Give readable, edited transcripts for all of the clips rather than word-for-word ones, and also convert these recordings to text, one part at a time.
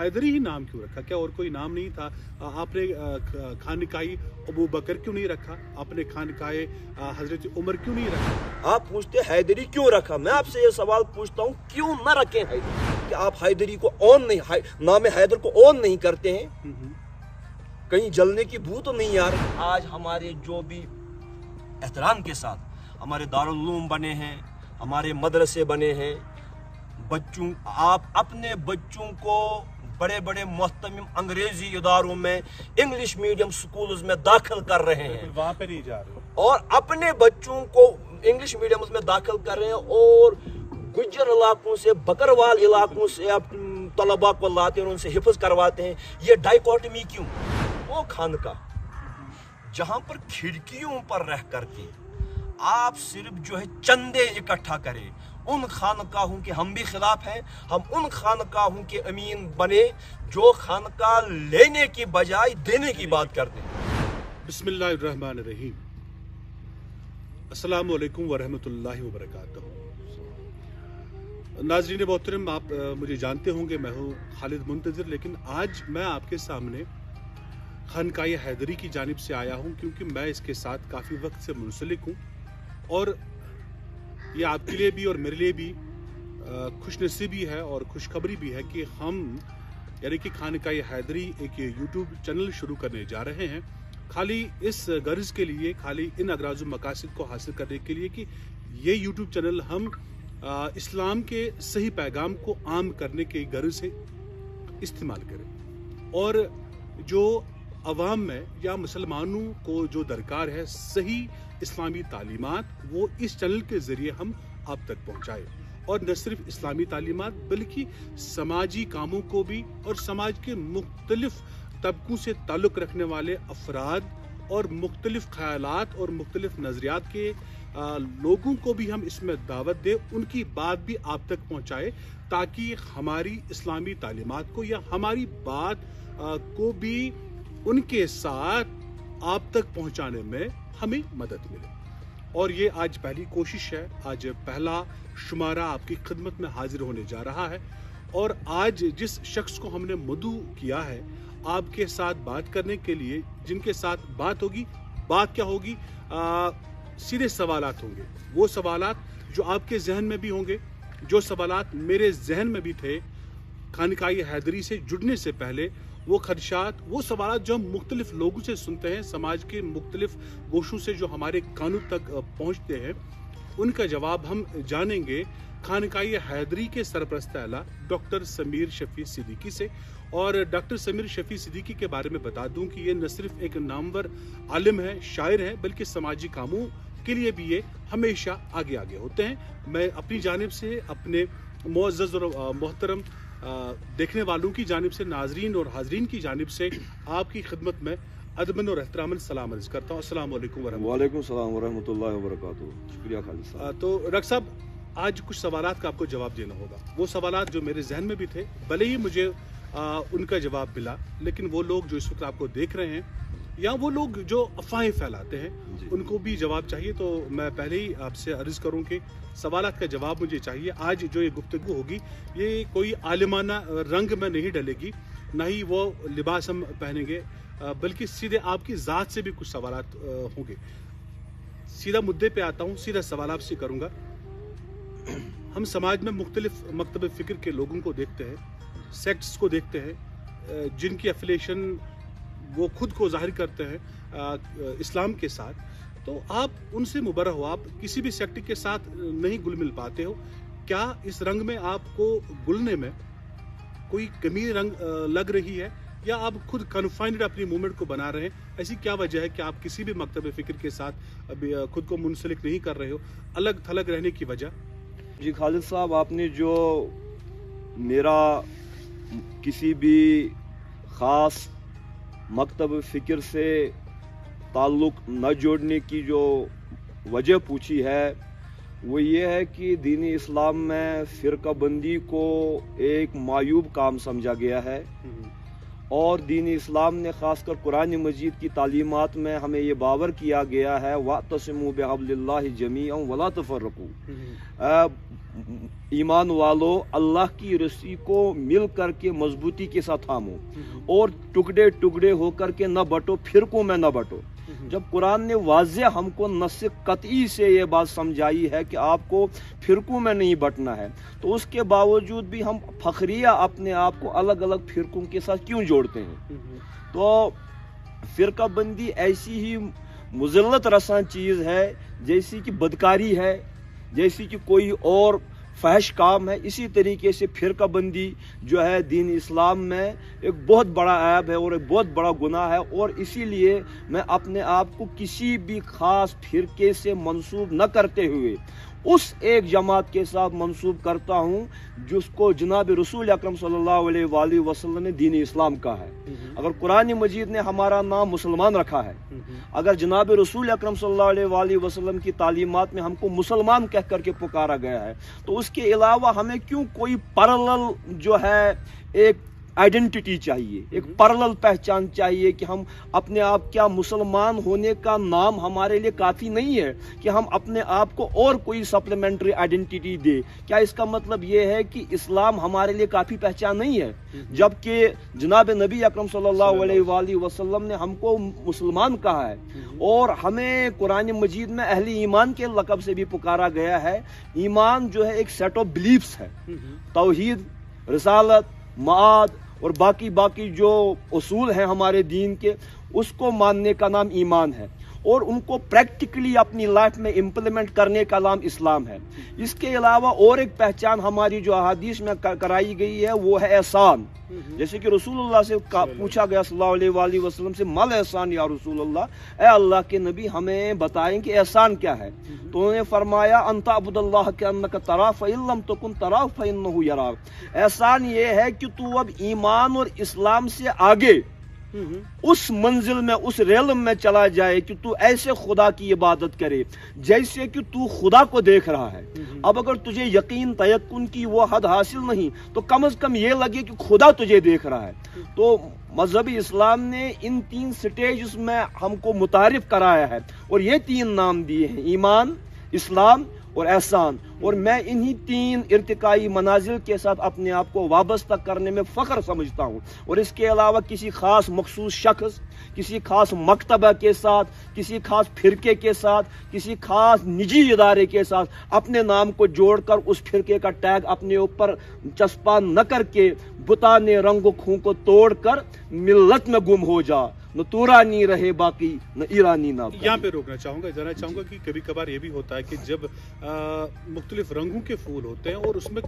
हैदरी ही नाम क्यों रखा? क्या और कोई नाम नहीं था? आपने खानकाई अबू बकर क्यों नहीं रखा? आपने खानकाए हजरत उमर क्यों नहीं रखा? आप पूछते हैदरी क्यों रखा, मैं आपसे ये सवाल पूछता हूँ क्यों न रखें हैदरी? कि आप हैदरी को ऑन नहीं, नाम हैदर को ऑन नहीं करते हैं? कहीं जलने की बू तो नहीं आ रही? आज हमारे जो भी एहतराम के साथ हमारे दारुल उलूम बने हैं, हमारे मदरसे बने हैं, बच्चों, आप अपने बच्चों को बड़े बड़े मुहतमिम अंग्रेजी इदारों में, इंग्लिश मीडियम स्कूल्स में दाखिल कर रहे हैं, वहां पे नहीं जा रहे, और अपने बच्चों को इंग्लिश मीडियम में दाखिल कर रहे हैं और गुज्जर इलाकों से, बकरवाल इलाकों से आप तलबा को लाते हैं, उनसे हिफ्ज करवाते हैं। ये डाइकोटमी क्यों? वो खानका जहां पर खिड़कियों पर रह करके आप सिर्फ जो है चंदे इकट्ठा करें, उन खानकाहों के हम भी खिलाफ हैं। हम उन खानकाहों के अमीन बने जो खानका लेने की बजाय देने की बात करते हैं। बिस्मिल्लाहिर्रहमानिर्रहीम। अस्सलामु अलैकुम वरहमतुल्लाहि वबरकातुहू। नाज़रीन मोहतरम, आप मुझे जानते होंगे, मैं हूँ खालिद मुंतज़िर, लेकिन आज मैं आपके सामने खानकाए हैदरी की जानिब से आया हूँ क्योंकि मैं इसके साथ काफ़ी वक्त से मुंसलिक हूँ और ये आपके लिए भी और मेरे लिए भी खुशनसीबी है और खुशखबरी भी है कि हम यानी कि खानकाए हैदरी एक यूट्यूब चैनल शुरू करने जा रहे हैं, खाली इस गर्ज के लिए, खाली इन अगराज़ व मकासद को हासिल करने के लिए कि ये यूट्यूब चैनल हम इस्लाम के सही पैगाम को आम करने के गर्ज से इस्तेमाल करें और जो अवाम में या मुसलमानों को जो दरकार है सही इस्लामी तालीमात, वो इस चैनल के ज़रिए हम आप तक पहुँचाए। और न सिर्फ इस्लामी तालीमात बल्कि समाजी कामों को भी, और समाज के मुख्तलिफ तबकों से ताल्लुक़ रखने वाले अफराद और मुख्तलिफ ख़यालात और मुख्तलिफ नज़रियात के लोगों को भी हम इसमें दावत दें, उनकी बात भी आप तक पहुँचाए ताकि हमारी इस्लामी तालीमात को या हमारी बात को भी उनके साथ आप तक पहुंचाने में हमें मदद मिले। और ये आज पहली कोशिश है, आज पहला शुमारा आपकी खिदमत में हाजिर होने जा रहा है। और आज जिस शख्स को हमने मदऊ किया है आपके साथ बात करने के लिए, जिनके साथ बात होगी, बात क्या होगी, सीधे सवालात होंगे, वो सवालात जो आपके जहन में भी होंगे, जो सवालात मेरे जहन में भी थे खानकाए हैदरी से जुड़ने से पहले, वो खदशात, वो सवाल जो हम मुख्तलिफ लोगों से सुनते हैं, समाज के मुख्तलिफ गोशों से जो हमारे कानों तक पहुँचते हैं, उनका जवाब हम जानेंगे खानकाए हैदरी के सरपरस्त आला डॉक्टर समीर शफी सिद्दीकी से। और डॉक्टर समीर शफी सिद्दीकी के बारे में बता दूं कि ये न सिर्फ एक नामवर आलिम है, शायर है, बल्कि समाजी कामों के लिए भी ये हमेशा आगे आगे होते हैं। मैं अपनी जानिब से, अपने मुअज़्ज़ज़ और मोहतरम देखने वालों की जानिब से, नाजरीन और हाजरीन की जानिब से आपकी खिदमत में अदबन और एहतरामन सलाम अर्ज़ करता हूँ। अस्सलाम वालेकुम वरहमतुल्लाहि वबरकातुहू। शुक्रिया खालिद साहब। तो डॉक्टर साहब, आज कुछ सवालात का आपको जवाब देना होगा। वो सवालात जो मेरे जहन में भी थे, भले ही मुझे उनका जवाब मिला, लेकिन वो लोग जो इस वक्त आपको देख रहे हैं या वो लोग जो अफवाहें फैलाते हैं, उनको भी जवाब चाहिए। तो मैं पहले ही आपसे अर्ज़ करूं कि सवालात का जवाब मुझे चाहिए। आज जो ये गुफ्तगू होगी, ये कोई आलिमाना रंग में नहीं डलेगी, ना ही वो लिबास हम पहनेंगे, बल्कि सीधे आपकी ज़ात से भी कुछ सवालात होंगे। सीधा मुद्दे पे आता हूँ, सीधा सवाल आपसे करूँगा। हम समाज में मुख्तलिफ मकतब फ़िक्र के लोगों को देखते हैं, सेक्ट्स को देखते हैं, जिनकी एफिलिएशन वो खुद को जाहिर करते हैं इस्लाम के साथ। तो आप उनसे मुबर्रह हो, आप किसी भी सेक्ट के साथ नहीं घुल मिल पाते हो। क्या इस रंग में आपको घुलने में कोई कमी लग रही है, या आप खुद कन्फाइंड अपनी मूवमेंट को बना रहे हैं? ऐसी क्या वजह है कि आप किसी भी मकतब फ़िक्र के साथ अभी खुद को मुंसलिक नहीं कर रहे हो, अलग थलग रहने की वजह? जी खालिद साहब, आपने जो मेरा किसी भी ख़ास मकतब फ़िक्र से ताल्लुक़ न जोड़ने की जो वजह पूछी है, वो ये है कि दीनी इस्लाम में फ़िरका बंदी को एक मायूब काम समझा गया है और दीनी इस्लाम ने ख़ासकर कुरान मजीद की तालीमात में हमें ये बावर किया गया है, वातसिमू बिहब्लिल्लाहि जमीअन वला तफर्रकू। ایمان والو اللہ کی رسی کو مل کر کے مضبوطی کے ساتھ تھامو اور ٹکڑے ٹکڑے ہو کر کے نہ بٹو، فرقوں میں نہ بٹو۔ جب قرآن نے واضح ہم کو نص قطعی سے یہ بات سمجھائی ہے کہ آپ کو فرقوں میں نہیں بٹنا ہے، تو اس کے باوجود بھی ہم فخریہ اپنے آپ کو الگ الگ فرقوں کے ساتھ کیوں جوڑتے ہیں؟ تو فرقہ بندی ایسی ہی مذلت رساں چیز ہے جیسی کہ بدکاری ہے، جیسی کہ کوئی اور فحش کام ہے۔ اسی طریقے سے فرقہ بندی جو ہے دین اسلام میں ایک بہت بڑا عیب ہے اور ایک بہت بڑا گناہ ہے، اور اسی لیے میں اپنے آپ کو کسی بھی خاص فرقے سے منسوب نہ کرتے ہوئے اس ایک جماعت کے ساتھ منسوب کرتا ہوں جس کو جناب رسول اکرم صلی اللہ علیہ وآلہ وسلم نے دین اسلام کہا ہے۔ اگر قرآن مجید نے ہمارا نام مسلمان رکھا ہے، اگر جناب رسول اکرم صلی اللہ علیہ وآلہ وسلم کی تعلیمات میں ہم کو مسلمان کہہ کر کے پکارا گیا ہے، تو اس کے علاوہ ہمیں کیوں کوئی پیرلل جو ہے ایک آئیڈینٹی چاہیے، ایک پیرلل پہچان چاہیے کہ ہم اپنے آپ، کیا مسلمان ہونے کا نام ہمارے لیے کافی نہیں ہے کہ ہم اپنے آپ کو اور کوئی سپلیمنٹری آئیڈینٹی دے؟ کیا اس کا مطلب یہ ہے کہ اسلام ہمارے لیے کافی پہچان نہیں ہے؟ جبکہ جناب نبی اکرم صلی اللہ علیہ وآلہ وسلم نے ہم کو مسلمان کہا ہے، اور ہمیں قرآن مجید میں اہل ایمان کے لقب سے بھی پکارا گیا ہے۔ ایمان جو ہے ایک سیٹ آف بلیفز ہے، توحید، رسالت، معاد اور باقی جو اصول ہیں ہمارے دین کے، اس کو ماننے کا نام ایمان ہے، اور ان کو پریکٹیکلی اپنی لائف میں امپلیمنٹ کرنے کا نام اسلام ہے۔ اس کے علاوہ اور ایک پہچان ہماری جو احادیث میں کرائی گئی ہے وہ ہے احسان۔ جیسے کہ رسول اللہ سے پوچھا گیا صلی اللہ علیہ وآلہ وسلم سے، مال احسان یا رسول اللہ، اے اللہ کے نبی ہمیں بتائیں کہ احسان کیا ہے؟ تو انہوں نے فرمایا، ان تعبد اللہ کأنک تراہ فإن لم تکن تراہ فإنہ یراک۔ احسان یہ ہے کہ تو اب ایمان اور اسلام سے آگے اس منزل میں، اس ریلم میں چلا جائے کہ تو ایسے خدا کی عبادت کرے جیسے کہ تو خدا کو دیکھ رہا ہے۔ اب اگر تجھے یقین تیقن کی وہ حد حاصل نہیں تو کم از کم یہ لگے کہ خدا تجھے دیکھ رہا ہے۔ تو مذہب اسلام نے ان 3 سٹیجز میں ہم کو متعارف کرایا ہے، اور یہ 3 نام دیے ہیں، ایمان، اسلام اور احسان، اور میں انہی 3 ارتقائی منازل کے ساتھ اپنے آپ کو وابستہ کرنے میں فخر سمجھتا ہوں، اور اس کے علاوہ کسی خاص مخصوص شخص، کسی خاص مکتبہ کے ساتھ، کسی خاص فرقے کے ساتھ، کسی خاص نجی ادارے کے ساتھ اپنے نام کو جوڑ کر اس فرقے کا ٹیگ اپنے اوپر چسپاں نہ کر کے بتانے رنگ و خوں کو توڑ کر ملت میں گم ہو جا، نہ تورانی رہے باقی نہ ایرانی نہ۔ یہاں پہ روکنا چاہوں گا، جانا چاہوں گا کہ کبھی کبھار یہ بھی ہوتا ہے کہ جب مختلف رنگوں کے پھول ہوتے ہیں اور اس میں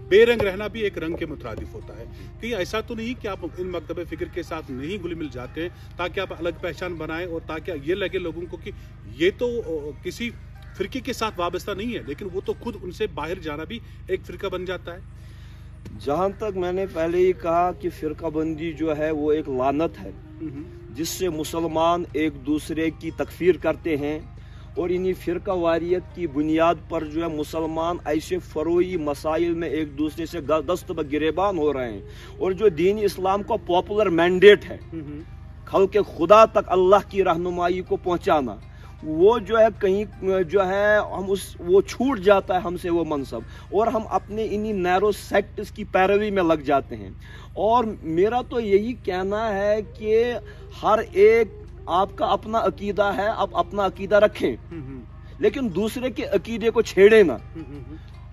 بے رنگ رہنا بھی ایک رنگ کے مترادف ہوتا ہے، کہیں ایسا تو نہیں کہ آپ ان مکتبہ فکر کے ساتھ نہیں گل مل جاتے ہیں تاکہ آپ الگ پہچان بنائیں اور تاکہ یہ لگے لوگوں کو کہ یہ تو کسی فرقے کے ساتھ وابستہ نہیں ہے، لیکن وہ تو خود ان سے باہر جانا بھی ایک فرقہ بن جاتا ہے؟ جہاں تک میں نے پہلے ہی کہا کہ فرقہ بندی جو ہے وہ ایک لعنت ہے جس سے مسلمان ایک دوسرے کی تکفیر کرتے ہیں، اور انہی فرقہ واریت کی بنیاد پر جو ہے مسلمان ایسے فروعی مسائل میں ایک دوسرے سے دست بگریبان ہو رہے ہیں، اور جو دین اسلام کا پاپولر مینڈیٹ ہے خلق خدا تک اللہ کی رہنمائی کو پہنچانا، وہ جو ہے کہیں جو ہے وہ چھوٹ جاتا ہے ہم سے وہ منصب، اور ہم اپنے انہی نیرو سیکٹس کی پیروی میں لگ جاتے ہیں۔ اور میرا تو یہی کہنا ہے کہ ہر ایک آپ کا اپنا عقیدہ ہے، آپ اپنا عقیدہ رکھیں، لیکن دوسرے کے عقیدے کو چھیڑیں نہ،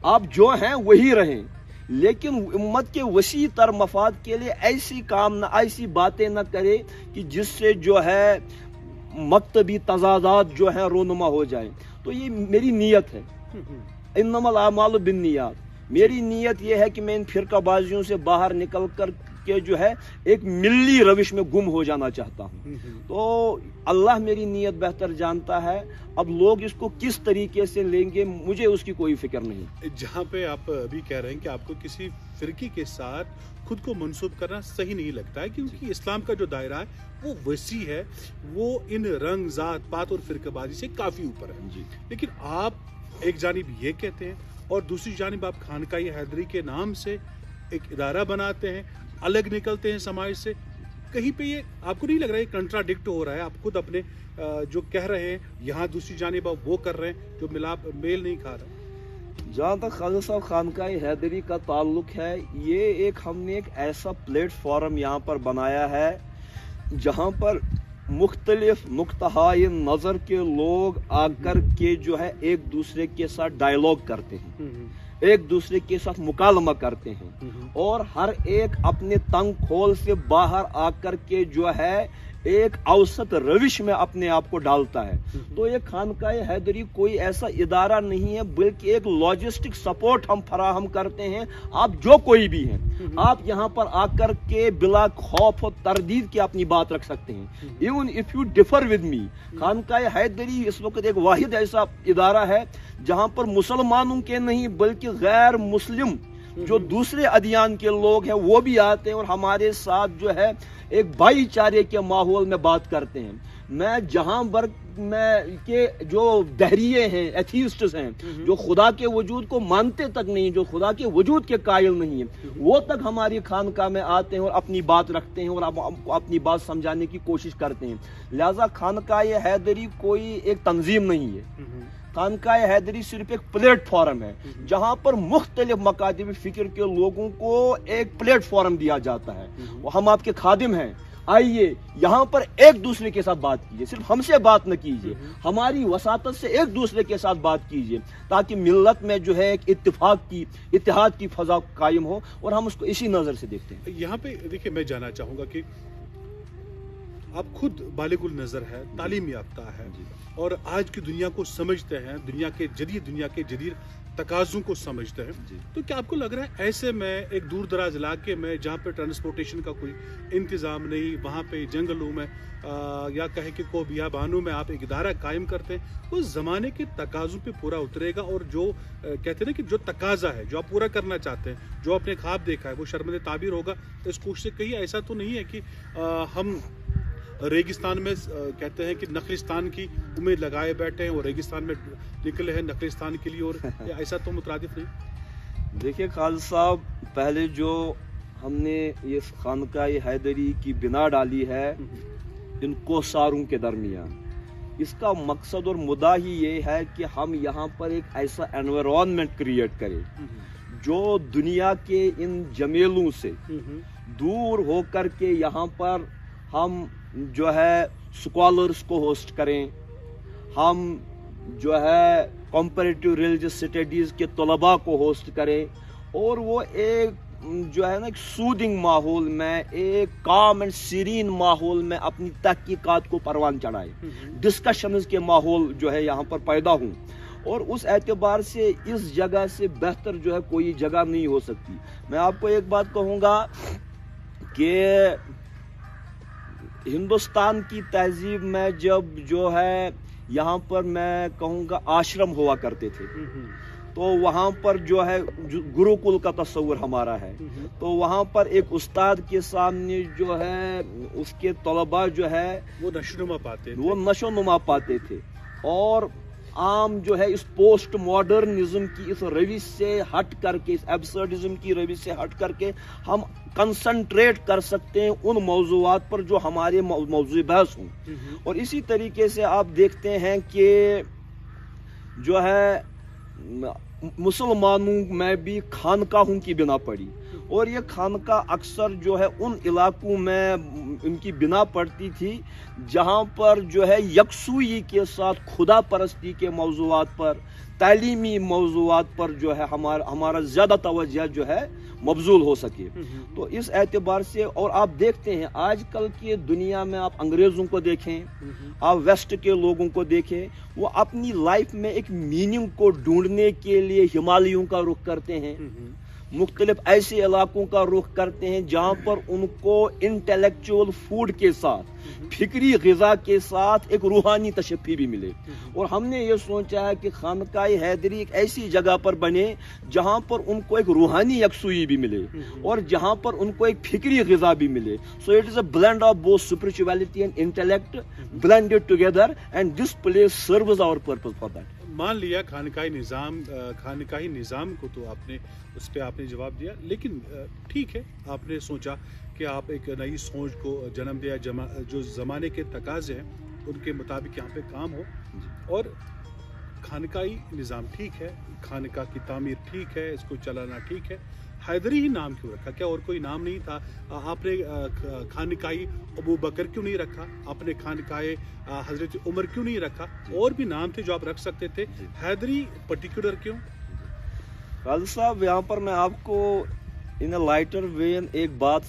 آپ جو ہیں وہی رہیں، لیکن امت کے وسیع تر مفاد کے لیے ایسی کام نہ، ایسی باتیں نہ کرے کہ جس سے جو ہے مکتبی تضادات جو ہیں رونما ہو جائیں۔ تو یہ میری نیت ہے، انما الاعمال بالنیات، میری نیت یہ ہے کہ میں ان فرقہ بازیوں سے باہر نکل کر کے جو ہے ایک ملی روش میں گم ہو جانا چاہتا ہوں۔ تو اللہ میری نیت بہتر جانتا ہے، اب لوگ اس کو کس طریقے سے لیں گے مجھے اس کی کوئی فکر نہیں۔ جہاں پہ آپ ابھی کہہ رہے ہیں کہ آپ کو کسی فرقے کے ساتھ خود کو منسوب کرنا صحیح نہیں لگتا ہے، کیونکہ اسلام کا جو دائرہ ہے وہ وسیع ہے، وہ ان رنگ، ذات پات اور فرقہ بازی سے کافی اوپر ہے۔ لیکن آپ ایک جانب یہ کہتے ہیں اور دوسری جانب آپ خانقاہ حیدری کے نام سے ایک ادارہ بناتے ہیں، الگ نکلتے ہیں سماج سے، کہیں پہ یہ آپ کو نہیں لگ رہا ہے کنٹراڈکٹ ہو رہا ہے؟ آپ خود اپنے جو کہہ رہے ہیں یہاں دوسری جانب آپ وہ کر رہے ہیں جو میل نہیں کھا رہا۔ जहाँ तक खालिद साहब खानकाह हैदरी का ताल्लुक है, ये हमने एक ऐसा प्लेटफॉर्म यहाँ पर बनाया है जहाँ पर मुख्तलिफ नुक्ताए नज़र के लोग आकर के जो है एक दूसरे के साथ डायलॉग करते हैं, एक दूसरे के साथ मुकालमा करते हैं और हर एक अपने तंग खोल से बाहर आकर के जो है एक औसत रविश में अपने आप को डालता है। तो ये खानकाह हैदरी कोई ऐसा इदारा नहीं है, बल्कि एक लॉजिस्टिक सपोर्ट हम फराहम करते हैं। आप जो कोई भी हैं, आप यहाँ पर आकर के बिला खौफ और तरदीद की अपनी बात रख सकते हैं। Even if you differ with me, Khanqah Haidari इस वक्त एक वाहिद ऐसा इदारा है जहाँ पर मुसलमानों के नहीं बल्कि गैर मुस्लिम जो दूसरे अदियान के लोग हैं वो भी आते हैं और हमारे साथ जो है एक भाईचारे के माहौल में बात करते हैं। मैं जहां वर्ग में के जो दहरिये हैं, एथीस्ट्स हैं, जो खुदा के वजूद को मानते तक नहीं, जो खुदा के वजूद के कायल नहीं है, वो तक हमारी खानकाह में आते हैं और अपनी बात रखते हैं और हमको अपनी बात समझाने की कोशिश करते हैं। लिहाजा खानकाह हैदरी कोई एक तंजीम नहीं है, खानकाह हैदरी सिर्फ एक प्लेटफॉर्म है जहां पर मुख्तलिफ मकातब फिक्र के लोगों को एक प्लेटफॉर्म दिया जाता है। वो हम आपके खादिम हैं, आइए यहाँ पर एक दूसरे के साथ बात कीजिए, सिर्फ हमसे बात न कीजिए, हमारी वसातत से एक दूसरे के साथ बात कीजिए ताकि मिल्लत में जो है एक इत्तेहाद की फजा कायम हो, और हम उसको इसी नज़र से देखते हैं। यहाँ पे देखिए, मैं जानना चाहूँगा कि आप खुद बालिगुल नज़र है, तालीम याफ्ता है और आज की दुनिया को समझते हैं, दुनिया के जदीद तकाज़ों को समझते हैं, तो क्या आपको लग रहा है ऐसे में एक दूर दराज इलाके में जहाँ पे ट्रांसपोर्टेशन का कोई इंतज़ाम नहीं, वहाँ पे जंगलों में या कहे कि को बियाबानों में आप एक इदारा कायम करते हैं, वो ज़माने के तकाज़ों पे पूरा उतरेगा और जो कहते हैं ना कि जो तकाज़ा है, जो आप पूरा करना चाहते हैं, जो आपने ख्वाब देखा है, वो शर्मिंदा ताबीर होगा? इस कोशिश से कहीं ऐसा तो नहीं है कि हम रेगिस्तान में कहते हैं कि नखलिस्तान की उम्मीद लगाए बैठे हैं और रेगिस्तान में निकले हैं नखलिस्तान के लिए, और ऐसा तो मुतरादिफ नहीं? देखिए खालिद साहब, पहले जो हमने ये खानकाह हैदरी की बिना डाली है इन कोसारों के दरमियान, इसका मकसद और मुद्दा ही ये है कि हम यहाँ पर एक ऐसा एनवायरनमेंट क्रिएट करें जो दुनिया के इन जमेलों से दूर होकर के यहाँ पर हम जो है स्कॉलर्स को होस्ट करें, हम जो है कंपैरेटिव रिलीजियस स्टडीज़ के तलबा को होस्ट करें, और वो एक जो है ना एक सूदिंग माहौल में, एक काम एंड सीरीन माहौल में अपनी तहकीकात को परवान चढ़ाए, डिस्कशंस के माहौल जो है यहाँ पर पैदा हूँ। और उस एतबार से इस जगह से बेहतर जो है कोई जगह नहीं हो सकती। मैं आपको एक बात कहूँगा कि हिंदुस्तान की तहजीब में जब जो है यहाँ पर मैं कहूँगा आश्रम हुआ करते थे, तो वहाँ पर जो है गुरुकुल का तस्वुर हमारा है, तो वहाँ पर एक उस्ताद के सामने जो है उसके तलबा जो है वो नशोनुमा पाते थे और आम जो है इस पोस्ट मॉडर्निज्म की इस रविश से हट करके, इस एब्सर्डिज्म की रविश से हट करके हम कंसंट्रेट कर सकते हैं उन मौजूआत पर जो हमारे मौजूद बहस हों। और इसी तरीके से आप देखते हैं कि जो है मुसलमानों में भी खानकाहों की बिना पड़ी, और ये खानकाह अक्सर जो है उन इलाकों में इनकी बिना पड़ती थी जहाँ पर जो है यकसुई के साथ खुदा परस्ती के मौजूआत पर, तालीमी मौजूआत पर जो है हमारा ज़्यादा तवज्जो जो है मबजूल हो सके। तो इस एतबार से, और आप देखते हैं आजकल की दुनिया में, आप अंग्रेज़ों को देखें, आप वेस्ट के लोगों को देखें, वो अपनी लाइफ में एक मीनिंग को ढूंढने के लिए हिमालयों का रुख करते हैं, मुख्तलिफ ऐसे इलाकों का रुख करते हैं जहाँ पर उनको इंटेलेक्चुअल फूड के साथ, फिक्री ग़िज़ा के साथ एक रूहानी तशफ़ी भी मिले। और हमने ये सोचा है कि खानकाह हैदरी एक ऐसी जगह पर बने जहाँ पर उनको एक रूहानी यकसुई भी मिले और जहाँ पर उनको एक फिक्री ग़िज़ा भी मिले। So it is a blend of both spirituality and intellect blended together, and this place serves our purpose for that. मान लिया खानकाही निज़ाम को तो आपने उस पर आपने जवाब दिया, लेकिन ठीक है, आपने सोचा कि आप एक नई सोच को जन्म दिया, जो ज़माने के तकाज़े हैं उनके मुताबिक यहाँ पे काम हो। और खानकाई निज़ाम ठीक है, खानका की तामीर ठीक है, इसको चलाना ठीक है, हैदरी ही नाम क्यों रखा? क्या और कोई नाम नहीं था? आपने खानकाई अबू बकर क्यों नहीं रखा? आपने खानकाए हज़रत उमर क्यों नहीं रखा? और भी नाम थे जो आप रख सकते थे, हैदरी पर्टिकुलर क्यों? काजी साहब, यहाँ पर मैं आपको इन लाइटर वेन एक बात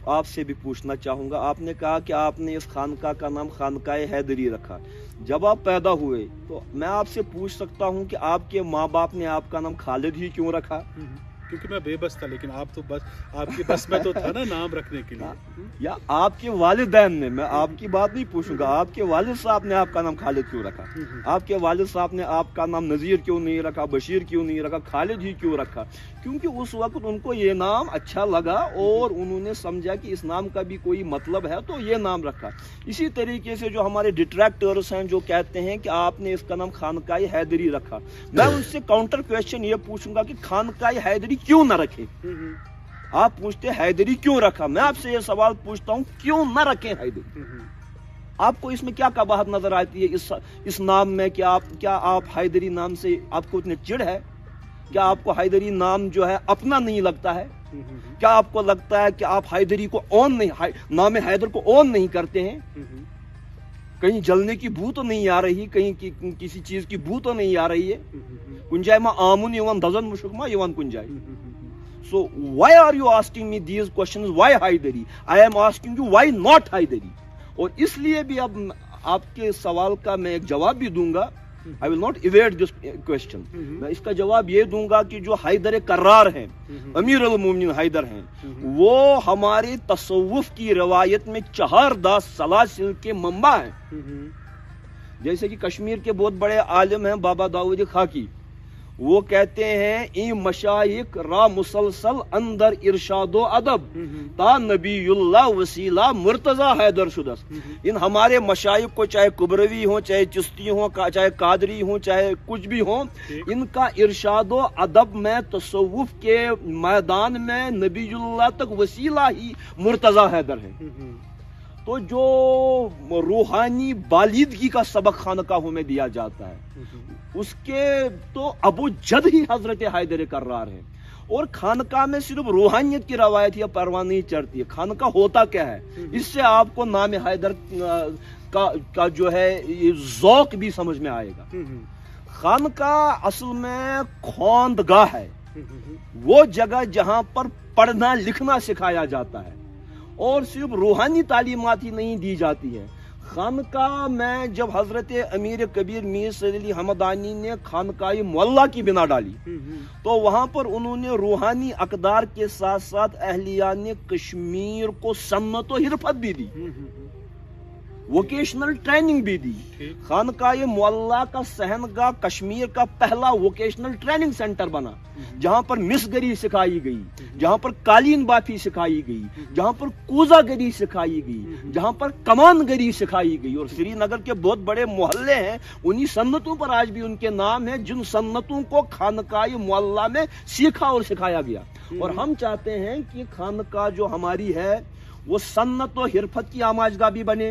आपसे भी पूछना चाहूँगा। आपने कहा कि आपने इस खानका का नाम खानकाए हैदरी रखा। जब आप पैदा हुए तो मैं आपसे पूछ सकता हूँ कि आपके माँ बाप ने आपका नाम खालिद ही क्यों रखा? क्योंकि मैं बेबस था, लेकिन आप तो बस आपके बस में तो था ना नाम रखने के लिए। या आपके वालिदैन ने, मैं आपकी बात नहीं पूछूंगा, आपके वालिद साहब ने आपका नाम खालिद क्यों रखा? आपके वालिद साहब ने आपका नाम नज़ीर क्यों नहीं रखा, बशीर क्यों नहीं रखा, खालिद ही क्यों रखा? क्योंकि उस वक्त उनको ये नाम अच्छा लगा और उन्होंने समझा कि इस नाम का भी कोई मतलब है, तो ये नाम रखा। इसी तरीके से जो हमारे डिट्रैक्टर्स हैं जो कहते हैं कि आपने इसका नाम खानकाई हैदरी रखा, मैं उनसे काउंटर क्वेश्चन ये पूछूंगा कि खानकाई हैदरी क्यों न रखे? आप पूछते हैदरी क्यों रखा, मैं आपसे ये सवाल पूछता हूं क्यों न रखें हैदरी? आपको इसमें क्या कबाहत नजर आती है इस नाम में? क्या आप हैदरी नाम से आपको इतने चिढ़ है? क्या आपको हैदरी नाम जो है अपना नहीं लगता है? क्या आपको लगता है कि आप हैदरी को ऑन नहीं, नाम हैदर को ऑन नहीं करते हैं? कहीं जलने की बू तो नहीं आ रही, कहीं किसी चीज की बू तो नहीं आ रही है? कुंजाय मा आमुन यवन दजन मुशुकमा यवन कुंजाय। So why are you asking me these questions? Why Haidari? I am asking you why not Haidari? और इसलिए भी अब आपके सवाल का मैं एक जवाब भी दूंगा। I will not evade this question. मैं इसका जवाब ये दूंगा कि जो हैदर कर्रार हैं, अमीर अल मोमिनीन हैदर हैं, वो हमारे तसव्वुफ की रवायत में 4 दास सलासिल के मंबा हैं। जैसे कि कश्मीर के बहुत बड़े आलिम हैं बाबा दाऊद खाकी, वो कहते हैं ई मशाइक रा मुसलसल अंदर इरशादो अदब ता नबीयुल्लाह वसीला मुर्तजा हैदर शुदस। इन हमारे मशाइक को चाहे कुबरवी हो, चाहे चिश्ती हो, चाहे कादरी हो, चाहे कुछ भी हो, इनका इरशादो अदब में तसव्वुफ के मैदान में नबीयुल्लाह तक वसीला ही मुर्तजा हैदर है। तो जो रूहानी बालिदगी का सबक खानकाहों में दिया जाता है, उसके तो अबू जद ही हजरत हैदर कर्रार है। और खानका में सिर्फ रूहानियत की रवायत या परवाह नहीं चढ़ती है, खानका होता क्या है, इससे आपको नाम हैदर का जो है ये ज़ौक भी समझ में आएगा। खानका असल में खोंदगाह है, वो जगह जहां पर पढ़ना लिखना सिखाया जाता है और सिर्फ रूहानी तालीमात ही नहीं दी जाती है। खानका में जब हजरत अमीर कबीर मीर सैयद अली हमदानी ने खानकाई मुअल्ला की बिना डाली, तो वहां पर उन्होंने रूहानी अकदार के साथ साथ अहलियान कश्मीर को सन्नत व हिरफत भी दी, वोकेशनल ट्रेनिंग भी दी। खानकाए मुअल्ला का सहनगाह कश्मीर का पहला वोकेशनल ट्रेनिंग सेंटर बना, जहां पर मिसगरी सिखाई गई, जहां पर कालीन बाफी सिखाई गई, जहां पर कूजागरी सिखाई गई, जहां पर कमानगरी सिखाई गई। और श्रीनगर के बहुत बड़े मोहल्ले हैं, उन्हीं सन्नतों पर आज भी उनके नाम है, जिन सन्नतों को खानकाए मुअल्ला में सीखा और सिखाया गया। और हम चाहते हैं कि खानका जो हमारी है वो सन्नत व हिरफत की आमाजगाह भी बने,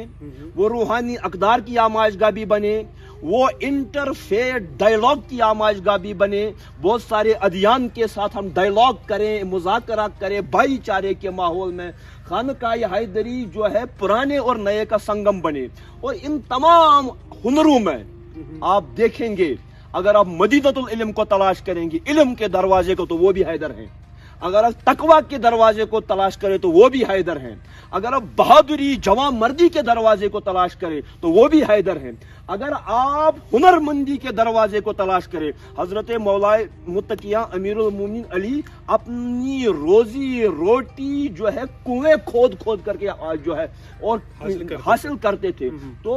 वो रूहानी अकदार की आमाजगाह भी बने, वो इंटरफेथ डायलॉग की आमाजगाह भी बने। बहुत सारे अदियान के साथ हम डायलॉग करें, मुज़ाकरा करें भाईचारे के माहौल में। खानकाए हैदरी जो है पुराने और नए का संगम बने। और इन तमाम हुनरों में आप देखेंगे, अगर आप मदीनतुल इल्म को तलाश करेंगे, इल्म के दरवाजे को, तो वो भी हैदर हैं। अगर आप तकवा के दरवाजे को तलाश करें तो वो भी हैदर हैं। अगर आप बहादुरी जवां मर्दी के दरवाजे को तलाश करें तो वो भी हैदर हैं। अगर आप हुनरमंदी के दरवाजे को तलाश करें, हजरत मौलाए मुत्तकिया अमीरुल मोमिनीन अली अपनी रोजी रोटी जो है कुएं खोद खोद करके जो है और हासिल करते थे। तो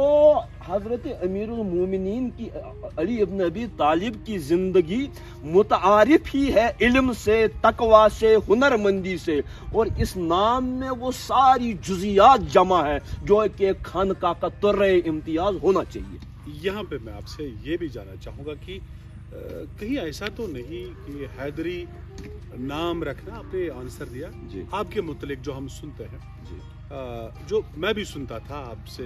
हजरत अमीरुल मोमिनीन की अली इब्न अबी तालिब की जिंदगी मुतारिफ ही है इल्म से, तकवा से, हुनरमंदी से। और इस नाम में वो सारी जुजियात जमा है जो कि खानका का तुर्रे इम्तियाज होना चाहिए। यहाँ पे मैं आपसे ये भी जानना चाहूँगा कि कहीं ऐसा तो नहीं कि हैदरी नाम रखना, आपने आंसर दिया जी। आपके मुतलिक जो हम सुनते हैं, जी जो मैं भी सुनता था आपसे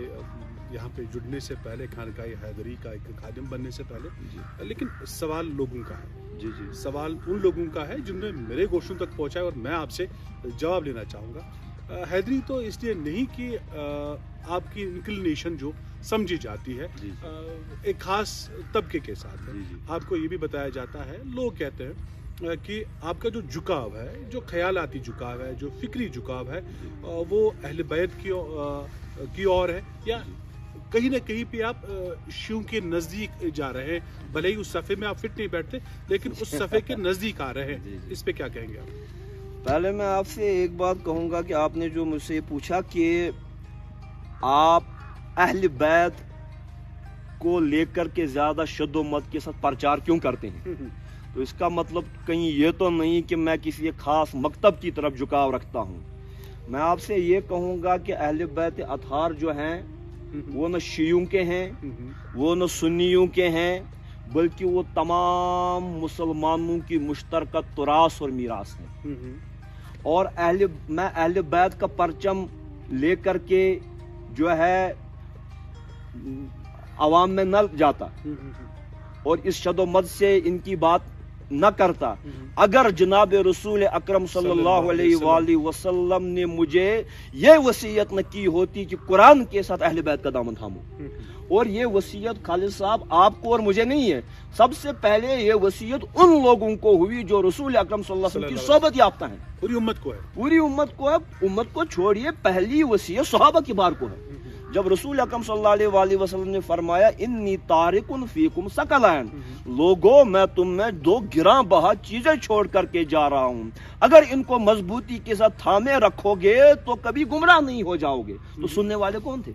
यहाँ पे जुड़ने से पहले, खानकाई हैदरी का एक खादिम बनने से पहले, जी लेकिन सवाल लोगों का है, जी जी सवाल उन लोगों का है जिन्होंने मेरे गोशों तक पहुँचा है, और मैं आपसे जवाब लेना चाहूँगा। हैदरी तो इसलिए नहीं कि आपकी इंक्लिनेशन जो समझी जाती है जी एक खास तबके के साथ है। जी। आपको ये भी बताया जाता है, लोग कहते हैं कि आपका जो झुकाव है, जो ख्यालाती झुकाव है, जो फिक्री झुकाव है, वो अहले बैत की ओर है, या कहीं ना कहीं पे आप शियों के नज़दीक जा रहे हैं। भले ही उस सफ़े में आप फिट नहीं बैठते, लेकिन उस सफ़े के नज़दीक आ रहे हैं। इस पे क्या कहेंगे आप? पहले मैं आपसे एक बात कहूँगा कि आपने जो मुझसे पूछा कि आप अहले बैत को लेकर के ज़्यादा शद्दोमत के साथ प्रचार क्यों करते हैं, तो इसका मतलब कहीं ये तो नहीं कि मैं किसी एक खास मकतब की तरफ झुकाव रखता हूँ। मैं आपसे ये कहूँगा कि अहले बैत अतहार जो हैं वो न शियों के हैं, वो न सुन्नियों के हैं, बल्कि वो तमाम मुसलमानों की मुश्तरका तुरास और मीरास है। और मैं अहले बैत का परचम लेकर के जो है अवाम में न जाता और इस शदोमत से इनकी बात न करता, अगर जनाब रसूल अकरम सल्लल्लाहु अलैहि वसल्लम ने मुझे ये वसीयत न की होती कि कुरान के साथ अहले बैत का दामन थामो। और ये वसीयत खालिद साहब आपको और मुझे नहीं है, सबसे पहले ये वसीयत उन लोगों को हुई जो रसूल अकरम सल्लल्लाहु अलैहि वसल्लम की सोबत याफ्ता है। पूरी उम्मत को है, पूरी उम्मत को है। उम्मत को छोड़िए, पहली वसीयत सहाबा किबार को है। जब रसूल अकरम सल्लल्लाहु अलैहि वसल्लम ने फरमाया इन्नी तारिकुन फीकुम सकलान, लोगों मैं तुम में दो गिरा बहा चीजें छोड़ करके जा रहा हूँ, अगर इनको मजबूती के साथ थामे रखोगे तो कभी गुमराह नहीं हो जाओगे। तो सुनने वाले कौन थे?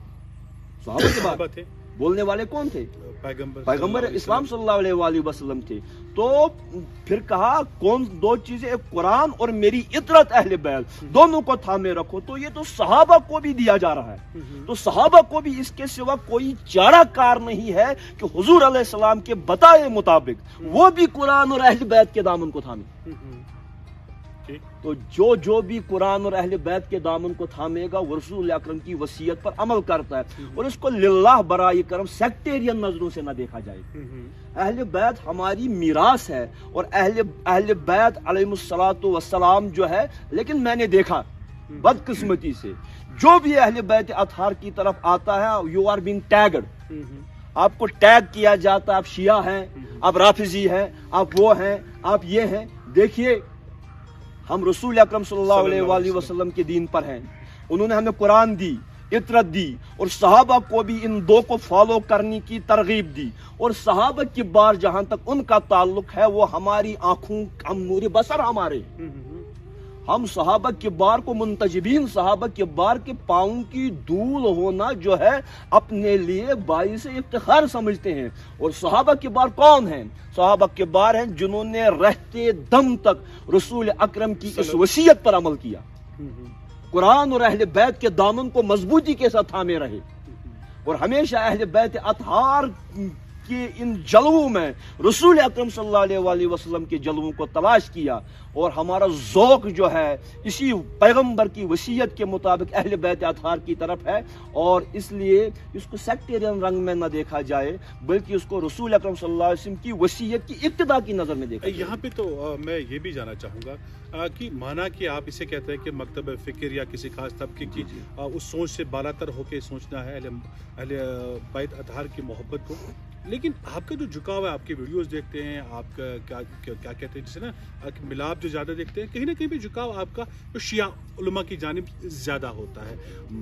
सहाबा के बाद थे। बोलने वाले कौन थे? पैगंबर इस्लाम सल्लल्लाहु अलैहि वसल्लम थे। तो फिर कहा कौन दो चीजें, एक कुरान और मेरी इतरत अहले बैत, दोनों को थामे रखो। तो ये तो सहाबा को भी दिया जा रहा है, तो सहाबा को भी इसके सिवा कोई चारा कार नहीं है कि हुजूर अलैहिस्सलाम के बताए मुताबिक वो भी कुरान और अहले बैत के दामन को थामे। तो जो भी कुरान और अहले बैत के दामन को थामेगा वो रसूल अकरम की वसीयत पर अमल करता है, और इसको लिल्लाह बराए करम सेक्टेरियन नजरों से न देखा जाए। अहले बैत हमारी मीरास है, और अहले बैत अलैहिस्सलातु वस्सलाम जो है, लेकिन मैंने देखा बदकिस्मती से जो भी अहले बैत अतहार की तरफ आता है, यू आर बीइंग टैग्ड, आपको टैग किया जाता है, आप शिया हैं, आप राफिजी हैं, आप वो हैं, आप ये हैं। देखिए हम रसूल अकरम सल्लल्लाहु अलैहि वसल्लम के दीन पर हैं, उन्होंने हमें कुरान दी, इतरत दी, और सहाबा को भी इन दो को फॉलो करने की तरगीब दी। और सहाबा की बार जहां तक उनका ताल्लुक है, वो हमारी आंखों, हम नूर बसर हमारे, हम सहाबा के बार को मुंतजिबीन, सहाबा के बार के पाँव की धूल होना जो है अपने लिए बाइस इफ्तिखार समझते हैं। और सहाबा के बार कौन हैं? सहाबा के बार हैं जिन्होंने रहते दम तक रसूल अकरम की इस वसीयत पर अमल किया, कुरान और अहले बैत के दामन को मजबूती के साथ थामे रहे, और हमेशा अहले बैत अतहार के इन जलवों में रसूल अकरम सल्लल्लाहु अलैहि वसल्लम के जलवों को तलाश किया। और हमारा ज़ौक़ जो है इसी पैगंबर की वसीयत के मुताबिक अहले बैत अतहार की तरफ है, और इसलिए इसको सेक्टेरियन रंग में न देखा जाए, बल्कि उसको रसूल अकरम सल्लल्लाहु अलैहि वसल्लम की वसीयत की इब्तिदा की नज़र में देखा जाए। यहाँ पे तो मैं ये भी जानना चाहूँगा कि माना कि आप इसे कहते हैं कि मकतब फ़िक्र या किसी खास तबके की उस सोच से बालातर होकर सोचना है अहले बैत अतहार की मोहब्बत को, लेकिन आपका जो झुकाव है, आपके वीडियोस देखते हैं, आपका क्या कहते हैं जिसे ना मिलाप जो ज़्यादा देखते हैं, कहीं ना कहीं भी झुकाव आपका जो शिया उलमा की जानिब ज़्यादा होता है।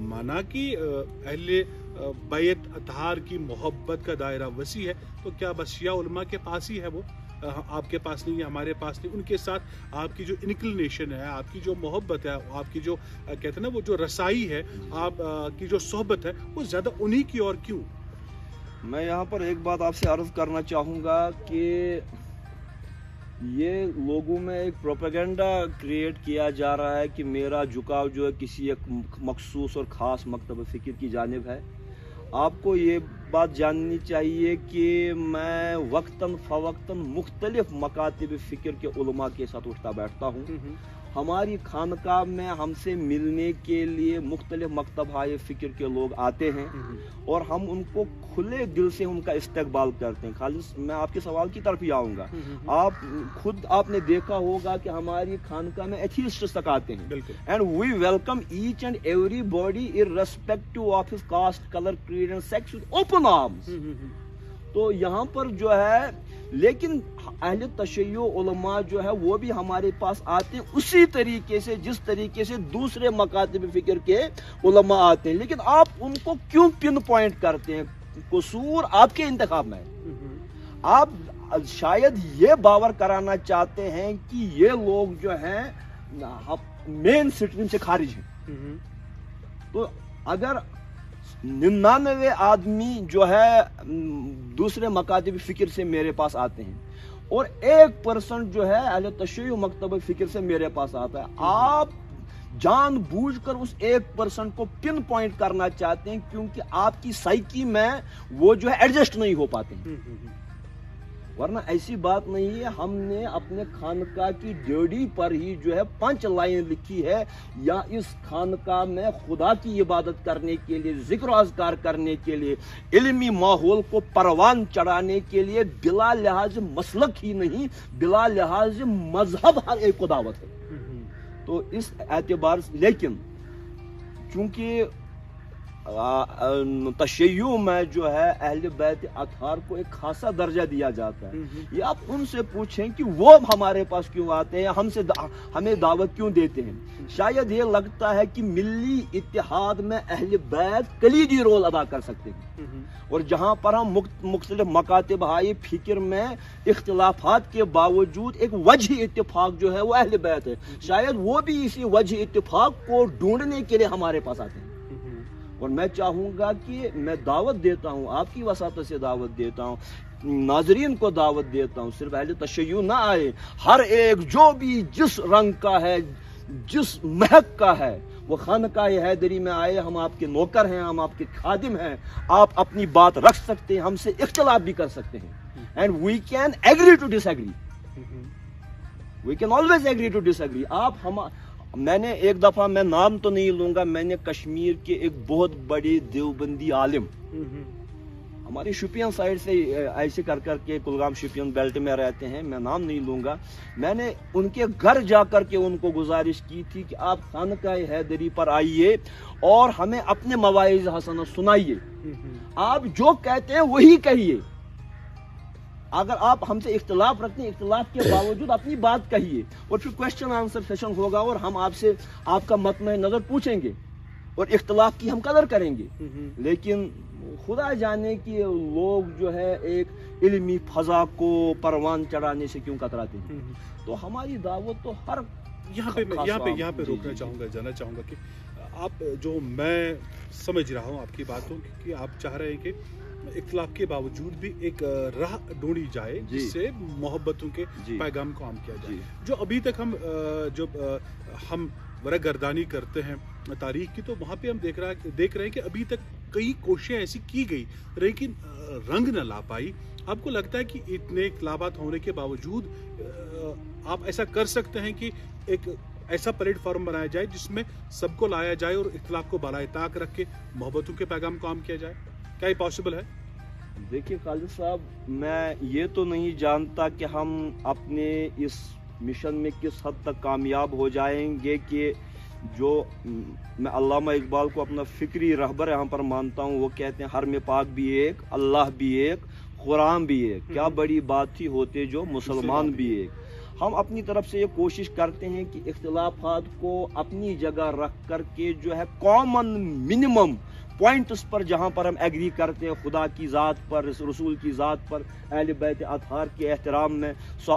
माना कि अहले बैत अतहार की मोहब्बत का दायरा वसी है, तो क्या बस शिया उलमा के पास ही है वो, आपके पास नहीं है, हमारे पास नहीं? उनके साथ आपकी जो इनक्लिनेशन है, आपकी जो मोहब्बत है, आपकी जो कहते हैं ना वो जो रसाई है, आप की जो सोहबत है, वो ज़्यादा उन्हीं की ओर क्यों? मैं यहाँ पर एक बात आपसे अर्ज करना चाहूँगा कि ये लोगों में एक प्रोपेगेंडा क्रिएट किया जा रहा है कि मेरा झुकाव जो है किसी एक मखसूस और ख़ास मकतब फ़िक्र की जानिब है। آپ کو یہ بات جاننی چاہیے کہ میں وقتاً فوقتاً مختلف مکاتب فکر کے علماء کے ساتھ اٹھتا بیٹھتا ہوں. ہماری خانقاہ میں ہم سے ملنے کے لیے مختلف مکتبۂ فکر کے لوگ آتے ہیں اور ہم ان کو کھلے دل سے ان کا استقبال کرتے ہیں. خالص میں آپ کے سوال کی طرف ہی آؤں گا. آپ نے دیکھا ہوگا کہ ہماری خانقاہ میں ایتھیسٹس تک آتے ہیں, and we welcome each and everybody irrespective of his caste, colour, creed and sex with open arms. تو یہاں پر جو ہے, لیکن اہل تشیع علماء جو ہے وہ بھی ہمارے پاس آتے ہیں اسی طریقے سے جس طریقے سے دوسرے مکاتب فکر کے علماء آتے ہیں. لیکن آپ ان کو کیوں پن پوائنٹ کرتے ہیں؟ قصور آپ کے انتخاب میں ہے. آپ شاید یہ باور کرانا چاہتے ہیں کہ یہ لوگ جو ہیں مین سٹریم سے خارج ہیں. تو اگر 99 آدمی جو ہے دوسرے مکاتب فکر سے میرے پاس آتے ہیں اور 1% جو ہے اہل تشیع مکتب فکر سے میرے پاس آتا ہے, آپ جان بوجھ کر اس 1% کو پن پوائنٹ کرنا چاہتے ہیں کیونکہ آپ کی سائیکی میں وہ جو ہے ایڈجسٹ نہیں ہو پاتے ہیں. ورنہ ایسی بات نہیں ہے. ہم نے اپنے خانقاہ کی ڈیوڈی پر ہی جو ہے 5 لائن لکھی ہے, یا اس خانقاہ میں خدا کی عبادت کرنے کے لیے, ذکر و اذکار کرنے کے لیے, علمی ماحول کو پروان چڑھانے کے لیے بلا لحاظ مسلک ہی نہیں بلا لحاظ مذہب ہر ایک کو دعوت ہے. تو اس اعتبار سے, لیکن چونکہ تشیع میں جو ہے اہل بیت اطہار کو ایک خاصا درجہ دیا جاتا ہے. یہ آپ ان سے پوچھیں کہ وہ ہمارے پاس کیوں آتے ہیں, ہمیں دعوت کیوں دیتے ہیں. شاید یہ لگتا ہے کہ ملی اتحاد میں اہل بیت کلیدی رول ادا کر سکتے ہیں, اور جہاں پر ہم مختلف مکاتب ہائے فکر میں اختلافات کے باوجود ایک وجہ اتفاق جو ہے وہ اہل بیت ہے, شاید وہ بھی اسی وجہ اتفاق کو ڈھونڈنے کے لیے ہمارے پاس آتے ہیں. اور میں چاہوں گا کہ میں دعوت دیتا ہوں, آپ کی وساطت سے دعوت دیتا ہوں, ناظرین کو دعوت دیتا ہوں, صرف اہل تشیع نہ آئے, ہر ایک جو بھی جس رنگ کا ہے, جس مہک کا ہے, وہ خانقاہ حیدری میں آئے. ہم آپ کے نوکر ہیں, ہم آپ کے خادم ہیں, آپ اپنی بات رکھ سکتے ہیں, ہم سے اختلاف بھی کر سکتے ہیں, and we can agree to disagree, we can always agree to disagree. میں نے ایک دفعہ, میں نام تو نہیں لوں گا, میں نے کشمیر کے ایک بہت بڑے دیوبندی عالم ہماری شوپین سائڈ سے ایسے کر کے کلگام شوپین بیلٹ میں رہتے ہیں, میں نام نہیں لوں گا, میں نے ان کے گھر جا کر کے ان کو گزارش کی تھی کہ آپ خانقاہ حیدری پر آئیے اور ہمیں اپنے مواعظ حسنہ سنائیے, آپ جو کہتے ہیں وہی کہیے. اگر آپ ہم سے اختلاف رکھتے ہیں, اختلاف کے باوجود اپنی بات کہیے, اور پھر کوشچن آنسر سیشن ہوگا اور ہم آپ سے آپ کا مطمع نظر پوچھیں گے اور اختلاف کی ہم قدر کریں گے. لیکن خدا جانے کہ لوگ جو ہے ایک علمی فضا کو پروان چڑھانے سے کیوں کتراتے ہیں. تو ہماری دعوت تو ہر یہاں پہ روکنا چاہوں گا, جانا چاہوں گا کہ آپ جو میں سمجھ رہا ہوں آپ کی باتوں کہ آپ چاہ رہے ہیں کہ اختلاف کے باوجود بھی ایک راہ ڈھونڈی جائے جس سے محبتوں کے پیغام کو عام کیا جائے. جو ابھی تک ہم ورق گردانی کرتے ہیں تاریخ کی, تو وہاں پہ ہم دیکھ رہے ہیں کہ ابھی تک کئی کوششیں ایسی کی گئی لیکن رنگ نہ لا پائی. آپ کو لگتا ہے کہ اتنے اختلافات ہونے کے باوجود آپ ایسا کر سکتے ہیں کہ ایک ایسا پلیٹ فارم بنایا جائے جس میں سب کو لایا جائے اور اختلاف کو بالائے طاق رکھ کے محبتوں کے پیغام کو عام کیا جائے؟ کیا یہ پاسبل ہے؟ دیکھیے خالد صاحب, میں یہ تو نہیں جانتا کہ ہم اپنے اس مشن میں کس حد تک کامیاب ہو جائیں گے کہ جو میں علامہ اقبال کو اپنا فکری رہبر یہاں پر مانتا ہوں, وہ کہتے ہیں حرم پاک بھی ایک, اللہ بھی ایک, قرآن بھی ایک, کیا بڑی بات تھی ہوتے جو مسلمان بھی ایک. ہم اپنی طرف سے یہ کوشش کرتے ہیں کہ اختلافات کو اپنی جگہ رکھ کر کے جو ہے کامن منیمم پوائنٹس پر جہاں پر ہم ایگری کرتے ہیں, خدا کی ذات پر, رسول کی ذات پر, اہل بیت اطہار کے احترام میں,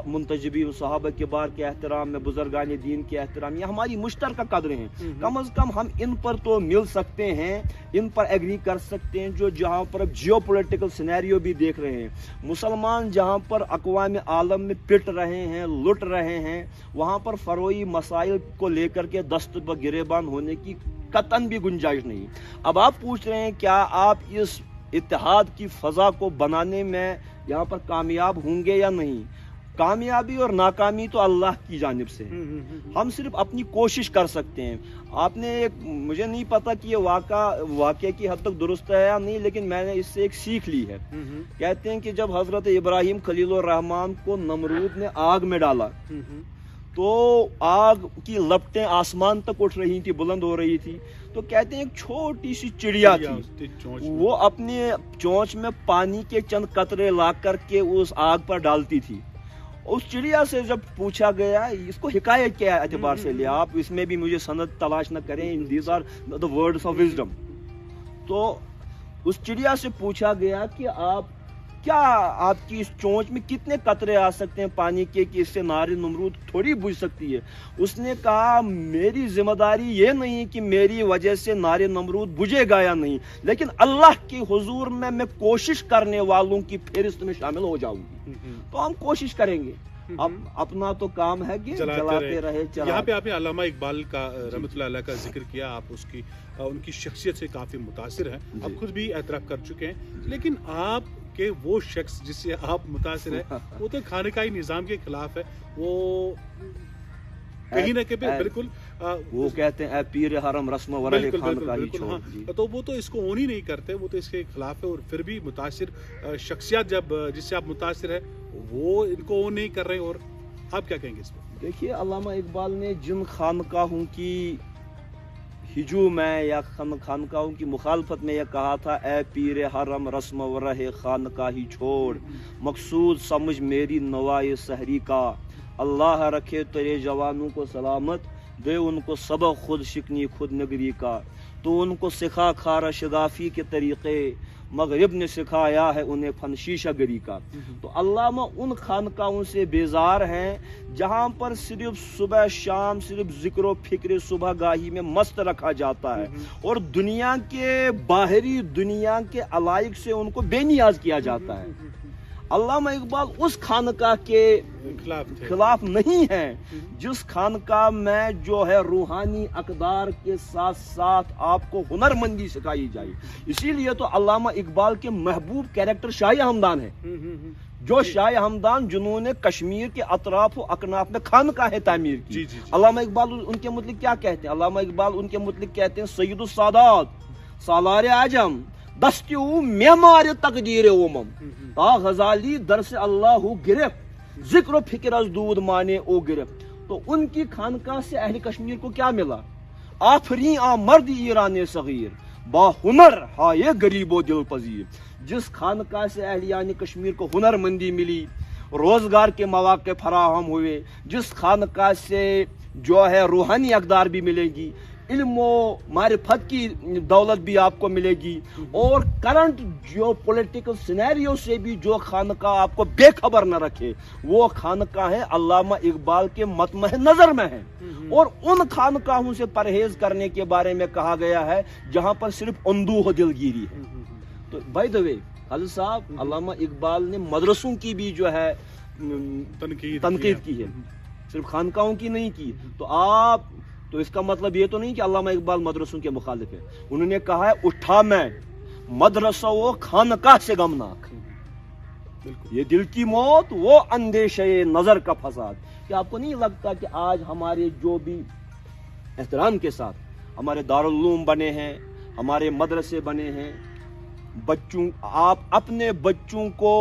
منتجبین صحابہ کبار کے احترام میں, بزرگان دین کے احترام, یہ ہماری مشترکہ قدریں ہیں. کم از کم ہم ان پر تو مل سکتے ہیں, ان پر ایگری کر سکتے ہیں. جو جہاں پر جیو پولیٹیکل سینیریو بھی دیکھ رہے ہیں, مسلمان جہاں پر اقوام عالم میں پٹ رہے ہیں, لٹ رہے ہیں, وہاں پر فروئی مسائل کو لے کر کے دست گریبان ہونے کی कतन भी गुंजाइश नहीं। अब आप पूछ रहे हैं क्या आप इस इत्तेहाद की फजा को बनाने में यहाँ पर कामयाब होंगे या नहीं। कामयाबी और नाकामी तो अल्लाह की जानिब से है, हम सिर्फ अपनी कोशिश कर सकते हैं। आपने एक, मुझे नहीं पता कि ये वाक़े की हद तक दुरुस्त है या नहीं, लेकिन मैंने इससे एक सीख ली है। कहते हैं कि जब हजरत इब्राहिम खलीलुर रहमान को नमरूद ने आग में डाला तो आग की लपटें आसमान तक उठ रही थी, बुलंद हो रही थी। तो कहते हैं एक छोटी सी चिड़िया थी, वो अपने चोंच में पानी के चंद कतरे ला करके उस आग पर डालती थी। उस चिड़िया से जब पूछा गया, इसको हिकायत के एतबार से लिया, आप इसमें भी मुझे सनद तलाश न करें, these are the words of wisdom. तो उस चिड़िया से पूछा गया कि आपकी इस चोंच में कितने कतरे आ सकते हैं पानी के कि इससे नारे नमरूद थोड़ी बुझ सकती है। उसने कहा मेरी जिम्मेदारी ये नहीं कि मेरी वजह से नारे नमरूद बुझेगा या नहीं, लेकिन अल्लाह के हुजूर में मैं कोशिश करने वालों की फेहरिस्त में शामिल हो जाऊंगी। तो हम कोशिश करेंगे, अब अपना तो काम है कि जलाते रहे। यहाँ पे आपने अल्लामा इकबाल का रहमतुल्लाह अलैह का जिक्र किया, आप उनकी शख्सियत से काफी मुतासिर हैं, आप खुद भी एतराफ़ कर चुके हैं। लेकिन आप के वो शख्स जिससे आप मुतासिर है वो तो खानकाही निज़ाम के खिलाफ है, वो कहीं ना कहीं बिल्कुल वो कहते हैं पीर हरम रस्म वरह खानकाही छोड़। हाँ, तो वो तो इसको ओन ही नहीं करते, वो तो इसके खिलाफ है। और फिर भी मुतासिर शख्सियत जब जिससे आप मुतासिर है वो इनको ओन नहीं कर रहे। और आप क्या कहेंगे इस पर? देखिए, अल्लामा इकबाल ने जिन खानकाहों की हिजूम में या खानकाहों की मुखालफत में यह कहा था, ए पीर हरम रस्म वरह खानकाही छोड़, मकसूद समझ मेरी नवाए सहरी का, अल्लाह रखे तेरे जवानों को सलामत, दे उनको सबक खुद शिकनी खुद नगरी का, तो उनको सिखा खारा शगाफी के तरीक़े, मगरिब ने सिखाया है उन्हें फन शीशा गरी का। तो अल्लामा उन खानकाहों से बेजार हैं जहाँ पर सिर्फ सुबह शाम सिर्फ जिक्र फिक्र सुबह गाही में मस्त रखा जाता है और दुनिया के बाहरी दुनिया के अलाइक से उनको बेनियाज किया जाता है। अल्लामा इकबाल उस खानका के खिलाफ नहीं है जिस खानका में जो है रूहानी अकदार के साथ साथ आपको हुनरमंदी सिखाई जाए। इसीलिए तो अल्लामा इकबाल के महबूब कैरेक्टर शाह हमदान है, जो शाह हमदान जिन्होंने कश्मीर के अतराफ व अकनाफ में खानकाहें तामीर की। अल्लामा इकबाल उनके मुतलिक क्या कहते हैं? अल्लामा इकबाल उनके मुतलिक कहते हैं सैयदुस सादात सालार आजम दस्त्यू मेमार तकदीर उमम ता गजाली दर से अल्लाह गिरफ्त जिक्र फिक्र अज दूध माने ओ गिरफ्त। तो उनकी खानका से अहले कश्मीर को क्या मिला? आफरी आ मर्द ईरान सगीर बाहुनर हा ये गरीबो दिल पजीर। जिस खानका से अहलियान कश्मीर को हुनरमंदी मिली, रोजगार के मौके फराहम हुए, जिस खानका से जो है रूहानी अकदार भी मिलेगी, इल्म मारिफत की दौलत भी आपको मिलेगी, और करंट जो पॉलिटिकल सिनेरियो से भी जो खानका आपको बेखबर न रखे, वो खानका है अल्लामा इकबाल के मतमह नजर में है। और उन खानकाहों से परहेज करने के बारे में कहा गया है जहां पर सिर्फ अंदूह दिलगिरी है। तो बाय द वे खालिद साहब, अल्लामा इकबाल ने मदरसों की भी जो है तनकीद की है, सिर्फ खानकाहों की नहीं की। तो इसका मतलब ये तो नहीं कि अल्लामा इकबाल मदरसों के मुखालिफ है। उन्होंने कहा है उठा मैं मदरसा वो खानकाह से गमनाक, ये दिल की मौत वो अंदेशे नजर का फसाद। क्या आपको नहीं लगता कि आज हमारे जो भी एहतराम के साथ हमारे दारुल उलूम बने हैं, हमारे मदरसे बने हैं, बच्चों आप अपने बच्चों को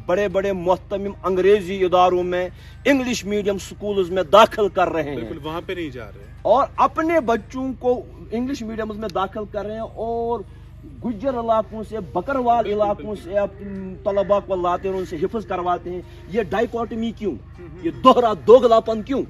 बड़े बड़े मुहतमिम अंग्रेजी इदारों में इंग्लिश मीडियम स्कूल्स में दाखिल कर रहे हैं, वहां पे नहीं जा रहे हैं, और अपने बच्चों को इंग्लिश मीडियम में दाखिल कर रहे हैं और गुज्जर इलाकों से बकरवाल इलाकों से आप तलबा को लाते हैं, उनसे हिफ्ज करवाते हैं। ये डाइकोटमी क्यों, ये दोगलापन क्यों?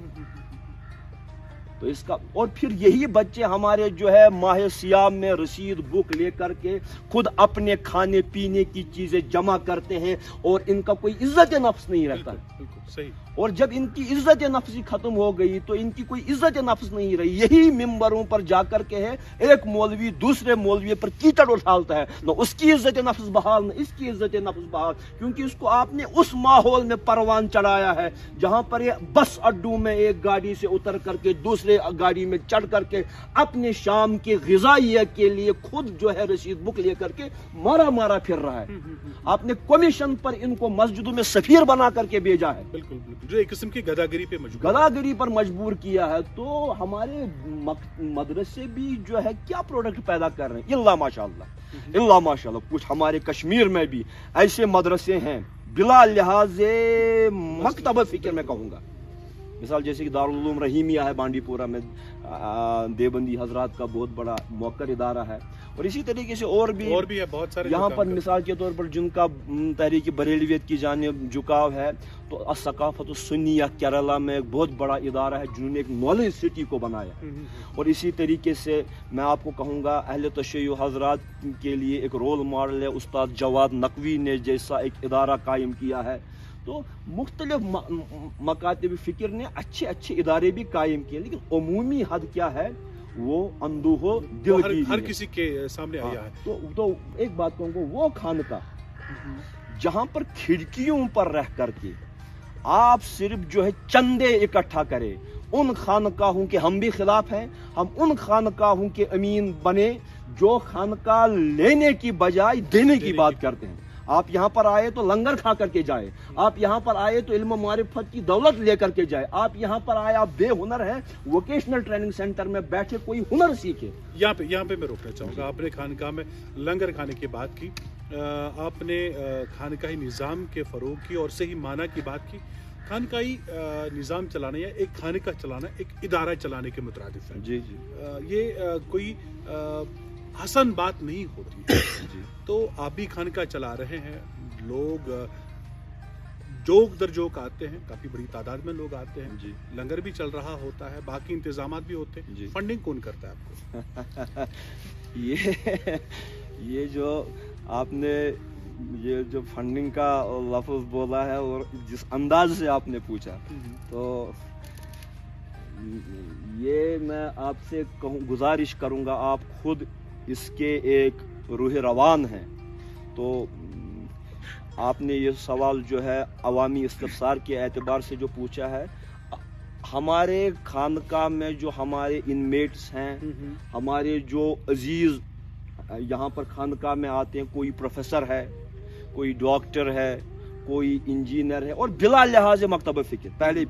तो इसका, और फिर यही बच्चे हमारे जो है माह सियाम में रसीद बुक लेकर के खुद अपने खाने पीने की चीजें जमा करते हैं और इनका कोई इज्जत नफ्स नहीं रहता। बिल्कुल सही। اور جب ان کی عزت نفس ختم ہو گئی تو ان کی کوئی عزت نفس نہیں رہی. یہی ممبروں پر جا کر کے ہے ایک مولوی دوسرے مولوی پر کیچڑ اٹھالتا ہے, نہ اس کی عزت نفس بحال نہ اس کی عزت نفس بحال, کیونکہ اس کو آپ نے اس ماحول میں پروان چڑھایا ہے جہاں پر یہ بس اڈوں میں ایک گاڑی سے اتر کر کے دوسرے گاڑی میں چڑھ کر کے اپنے شام کے غذائیہ کے لیے خود جو ہے رسید بک لے کر کے مارا پھر رہا ہے. آپ نے کمیشن پر ان کو مسجدوں میں سفیر بنا کر کے بھیجا ہے, بالکل بالکل, جو ایک قسم کی گداگری پہ گداگری پر مجبور کیا ہے. تو ہمارے مدرسے بھی جو ہے کیا پروڈکٹ پیدا کر رہے ہیں, اللہ ماشاءاللہ کچھ ہمارے کشمیر میں بھی ایسے مدرسے ہیں بلا لحاظ مکتب فکر میں کہوں گا. مثال جیسے کہ دارالعلوم رحیمیہ ہے بانڈی پورہ میں, دیوبندی حضرات کا بہت بڑا موقر ادارہ ہے, اور اسی طریقے سے اور بھی ہے بہت سارے یہاں پر مثال کے طور پر جن کا تحریک بریلویت کی جانب جھکاؤ ہے. تو الثقافت السنیہ کیرلا میں ایک بہت بڑا ادارہ ہے جنہوں نے ایک نالج سٹی کو بنایا. اور اسی طریقے سے میں آپ کو کہوں گا اہل تشیع حضرات کے لیے ایک رول ماڈل ہے استاد جواد نقوی نے جیسا ایک ادارہ قائم کیا ہے. تو مختلف مکاتب فکر نے اچھے ادارے بھی قائم کیے, لیکن عمومی حد کیا ہے وہ اندوہ دل کی ہر کسی کے سامنے آیا ہے. تو ایک بات کہوں گا, وہ خانقاہ جہاں پر کھڑکیوں پر رہ کر کے آپ صرف جو ہے چندے اکٹھا کرے, ان خانقاہوں کے ہم بھی خلاف ہیں. ہم ان خانقاہوں کے امین بنے جو خانقاہ لینے کی بجائے دینے کی بات کرتے ہیں. آپ یہاں پر آئے تو لنگر کھا کر کے جائے, آپ یہاں پر آئے تو علم و معرفت کی دولت لے کر کے جائے, آپ یہاں پر آئے آپ بے ہنر ہیں ووکیشنل ٹریننگ سینٹر میں بیٹھے کوئی ہنر سیکھے. یہاں پہ میں روکنا چاہوں گا, آپ نے خانقاہ میں لنگر کھانے کی بات کی, آپ نے خانقاہی نظام کے فروغ کی اور صحیح معنی کی بات کی. خانقاہی نظام چلانا یا ایک خانقاہ چلانا ایک ادارہ چلانے کے مترادف ہے. جی یہ کوئی حسن بات نہیں ہوتی ہے. تو آپ بھی خانقاہ چلا رہے ہیں, لوگ جوک در جوک آتے ہیں, کافی بڑی تعداد میں لوگ آتے ہیں, لنگر بھی چل رہا ہوتا ہے, باقی انتظامات بھی ہوتے ہیں. فنڈنگ کون کرتا ہے آپ کو؟ یہ جو آپ نے یہ جو فنڈنگ کا لفظ بولا ہے اور جس انداز سے آپ نے پوچھا, تو یہ میں آپ سے گزارش کروں گا, آپ خود اس کے ایک روح روان ہیں. تو آپ نے یہ سوال جو ہے عوامی استفسار کے اعتبار سے جو پوچھا ہے, ہمارے خانقاہ میں جو ہمارے انمیٹس ہیں, ہمارے جو عزیز یہاں پر خانقاہ میں آتے ہیں, کوئی پروفیسر ہے, کوئی ڈاکٹر ہے, کوئی انجینئر ہے, اور بلا لحاظ مکتب فکر, پہلے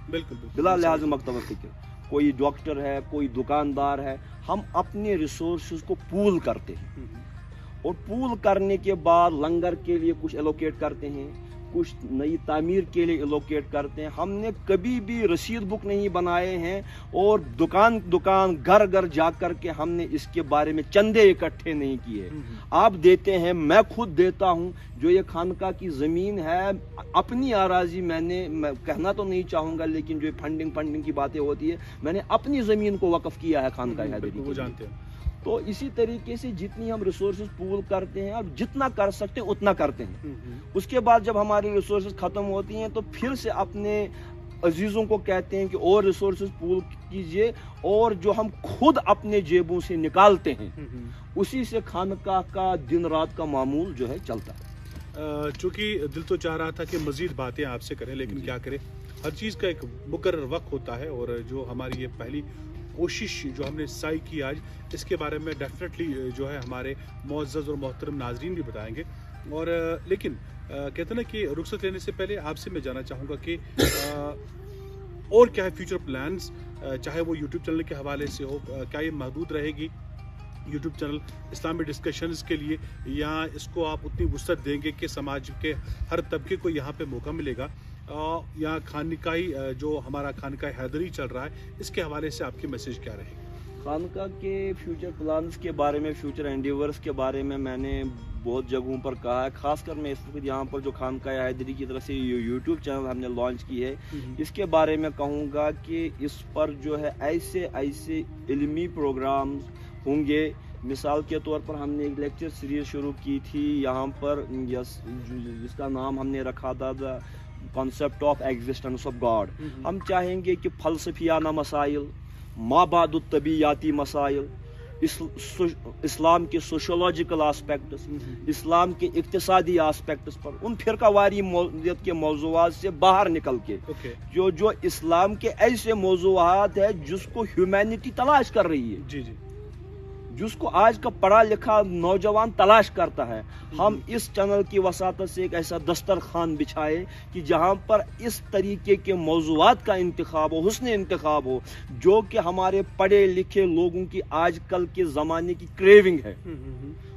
بالکل بلا لحاظ مکتب فکر کوئی ڈاکٹر ہے, کوئی دکاندار ہے, ہم اپنے ریسورسز کو پول کرتے ہیں, اور پول کرنے کے بعد لنگر کے لیے کچھ ایلوکیٹ کرتے ہیں, کچھ نئی تعمیر کے لیے ایلوکیٹ کرتے ہیں. ہم نے کبھی بھی رسید بک نہیں بنائے ہیں, اور دکان گھر جا کر کے ہم نے اس کے بارے میں چندے اکٹھے نہیں کیے. آپ دیتے ہیں, میں خود دیتا ہوں. جو یہ خانقاہ کی زمین ہے اپنی اراضی, میں کہنا تو نہیں چاہوں گا, لیکن جو فنڈنگ کی باتیں ہوتی ہے, میں نے اپنی زمین کو وقف کیا ہے خانقاہ حیدری کو جانتے ہیں. تو اسی طریقے سے جتنی ہم ریسورسز پول کرتے ہیں اور جتنا کر سکتے ہیں اتنا کرتے ہیں. اس کے بعد جب ہماری ریسورسز ختم ہوتی ہیں تو پھر سے اپنے عزیزوں کو کہتے ہیں کہ اور ریسورسز پول کیجئے, اور جو ہم خود اپنے جیبوں سے نکالتے ہیں اسی سے خانقاہ کا دن رات کا معمول جو ہے چلتا ہے. چونکہ دل تو چاہ رہا تھا کہ مزید باتیں آپ سے کریں, لیکن کیا کریں, ہر چیز کا ایک مقرر وقت ہوتا ہے. اور جو ہماری یہ پہلی کوشش جو ہم نے سائی کی آج, اس کے بارے میں ڈیفینیٹلی جو ہے ہمارے معزز اور محترم ناظرین بھی بتائیں گے. اور لیکن کہتے ہیں نا کہ رخصت لینے سے پہلے آپ سے میں جاننا چاہوں گا کہ اور کیا ہے فیوچر پلانز, چاہے وہ یوٹیوب چینل کے حوالے سے ہو, کیا یہ محدود رہے گی یوٹیوب چینل اسلامی ڈسکشنز کے لیے, یا اس کو آپ اتنی وسعت دیں گے کہ سماج کے ہر طبقے کو یہاں پہ موقع ملے گا, یا خانقاہی جو ہمارا خانقاہ حیدری چل رہا ہے اس کے حوالے سے آپ کی میسج کیا رہے گی؟ خانقاہ کے فیوچر پلانز کے بارے میں, فیوچر انڈیورز کے بارے میں نے بہت جگہوں پر کہا ہے. خاص کر میں اس وقت یہاں پر جو خانقاہ حیدری کی طرف سے یوٹیوب چینل ہم نے لانچ کی ہے, اس کے بارے میں کہوں گا کہ اس پر جو ہے ایسے علمی پروگرامز ہوں گے. مثال کے طور پر ہم نے ایک لیکچر سیریز شروع کی تھی یہاں پر, جس کا نام ہم نے رکھا تھا concept of existence of God. ہم چاہیں گے کہ فلسفیانہ مسائل, مابعد الطبیعیاتی مسائل, اسلام کے سوشولوجیکل آسپیکٹس, اسلام کے اقتصادی آسپیکٹس پر, ان فرقہ واریت کے موضوعات سے باہر نکل کے جو اسلام کے ایسے موضوعات ہیں جس کو ہیومینٹی تلاش کر رہی ہے, جی جی, جس کو آج کا پڑھا لکھا نوجوان تلاش کرتا ہے, ہم اس چینل کی وساطت سے ایک ایسا دسترخوان بچھائے کہ جہاں پر اس طریقے کے موضوعات کا انتخاب ہو, حسن انتخاب ہو, جو کہ ہمارے پڑھے لکھے لوگوں کی آج کل کے زمانے کی کریونگ ہے.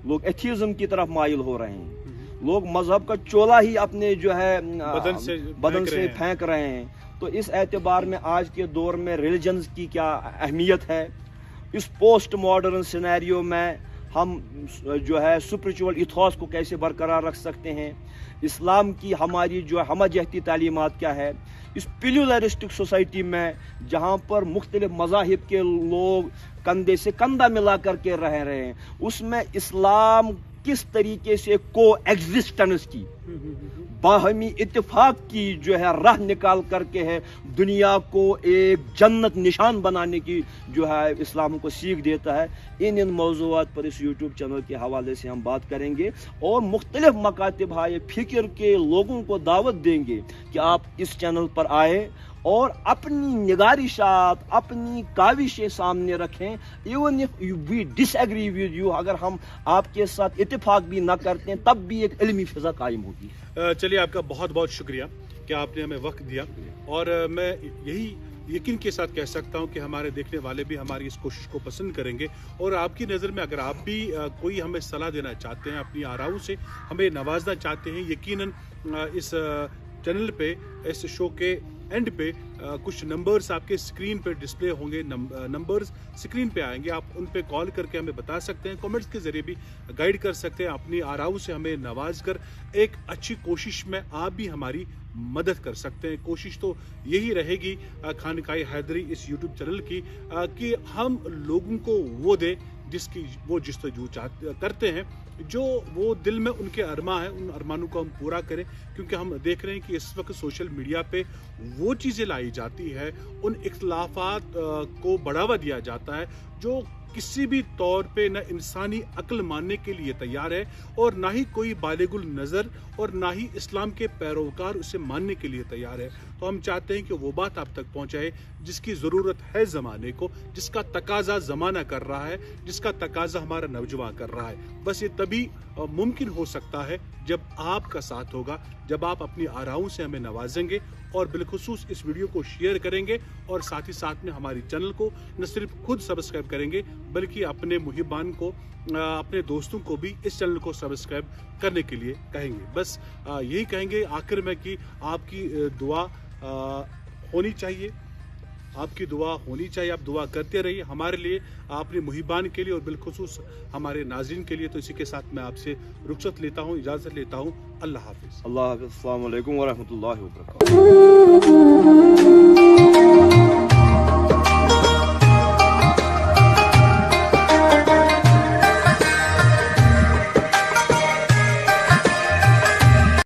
لوگ ایتھیزم کی طرف مائل ہو رہے ہیں, لوگ مذہب کا چولا ہی اپنے جو ہے بدن سے پھینک رہے ہیں. تو اس اعتبار میں آج کے دور میں ریلیجنز کی کیا اہمیت ہے, اس پوسٹ ماڈرن سینیریو میں ہم جو ہے اسپرچول ایتھوس کو کیسے برقرار رکھ سکتے ہیں, اسلام کی ہماری جو ہمہ جہتی تعلیمات کیا ہے, اس پلیورلسٹک سوسائٹی میں جہاں پر مختلف مذاہب کے لوگ کندھے سے کندھا ملا کر کے رہ رہے ہیں, اس میں اسلام کس طریقے سے کو ایگزسٹنس کی, باہمی اتفاق کی جو ہے راہ نکال کر کے ہے دنیا کو ایک جنت نشان بنانے کی جو ہے اسلام کو سیکھ دیتا ہے. ان موضوعات پر اس یوٹیوب چینل کے حوالے سے ہم بات کریں گے اور مختلف مکاتب ہائے فکر کے لوگوں کو دعوت دیں گے کہ آپ اس چینل پر آئے اور اپنی نگارشات, اپنی کاوشیں سامنے رکھیں. Even if we disagree with you, اگر ہم آپ کے ساتھ اتفاق بھی نہ کرتے ہیں تب بھی ایک علمی فضا قائم ہوگی. چلیے, آپ کا بہت بہت شکریہ کہ آپ نے ہمیں وقت دیا, اور میں یہی یقین کے ساتھ کہہ سکتا ہوں کہ ہمارے دیکھنے والے بھی ہماری اس کوشش کو پسند کریں گے. اور آپ کی نظر میں اگر آپ بھی کوئی ہمیں صلاح دینا چاہتے ہیں, اپنی آراؤں سے ہمیں نوازنا چاہتے ہیں, یقیناً اس چینل پہ, اس شو کے اینڈ پہ کچھ نمبرز آپ کے اسکرین پہ ڈسپلے ہوں گے, نمبرز اسکرین پہ آئیں گے, آپ ان پہ کال کر کے ہمیں بتا سکتے ہیں, کامنٹس کے ذریعے بھی گائیڈ کر سکتے ہیں, اپنی آراؤں سے ہمیں نواز کر ایک اچھی کوشش میں آپ بھی ہماری مدد کر سکتے ہیں. کوشش تو یہی رہے گی خانقاہ حیدری اس یوٹیوب چینل کی کہ ہم لوگوں کو وہ دیں جس کی وہ جستجو کرتے ہیں, جو وہ دل میں ان کے ارماں ہیں, ان ارمانوں کو ہم پورا کریں. کیونکہ ہم دیکھ رہے ہیں کہ اس وقت سوشل میڈیا پہ وہ چیزیں لائی جاتی ہے, ان اختلافات کو بڑھاوا دیا جاتا ہے جو کسی بھی طور پہ نہ انسانی عقل ماننے کے لیے تیار ہے, اور نہ ہی کوئی بالغ النظر اور نہ ہی اسلام کے پیروکار اسے ماننے کے لیے تیار ہے. تو ہم چاہتے ہیں کہ وہ بات آپ تک پہنچائے جس کی ضرورت ہے زمانے کو, جس کا تقاضا زمانہ کر رہا ہے, جس کا تقاضا ہمارا نوجوان کر رہا ہے. بس یہ تبھی ممکن ہو سکتا ہے جب آپ کا ساتھ ہوگا, جب آپ اپنی آراؤں سے ہمیں نوازیں گے, اور بالخصوص اس ویڈیو کو شیئر کریں گے, اور ساتھ ہی ساتھ میں ہماری چینل کو نہ صرف خود سبسکرائب کریں گے بلکہ اپنے محبان کو, اپنے دوستوں کو بھی اس چینل کو سبسکرائب کرنے کے لیے کہیں گے. بس یہی کہیں گے آخر میں کہ آپ کی دعا ہونی چاہیے, آپ کی دعا ہونی چاہیے, آپ دعا کرتے رہیے ہمارے لیے, اپنے محبان کے لیے, اور بالخصوص ہمارے ناظرین کے لیے. تو اسی کے ساتھ میں آپ سے رخصت لیتا ہوں, اجازت لیتا ہوں. اللہ حافظ. اللہ حافظ. السلام علیکم ورحمۃ اللہ وبرکاتہ.